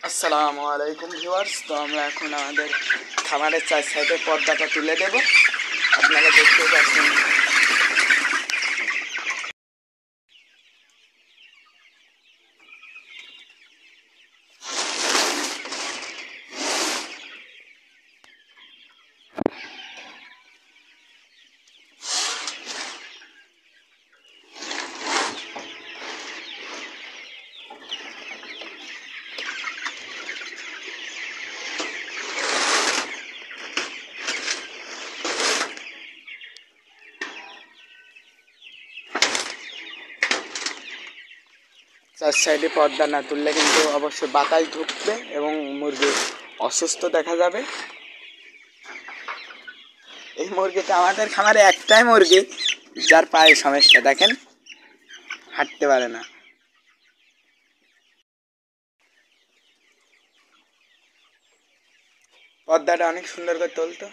আসসালামু আলাইকুম ভিউয়ার্স। তো আমরা এখন আমাদের খামারের চার সাইডে পর্দাটা তুলে দেব। আপনারা দেখতে পাচ্ছেন চার সাইডে পর্দা না তুললে কিন্তু অবশ্যই বাতাস ঢুকবে এবং মুরগি অসুস্থ দেখা যাবে। এই মুরগিটা আমাদের খামারে একটাই মুরগি যার পায়ে সমস্যা, দেখেন হাঁটতে পারে না। পর্দাটা অনেক সুন্দর করে তুলতো।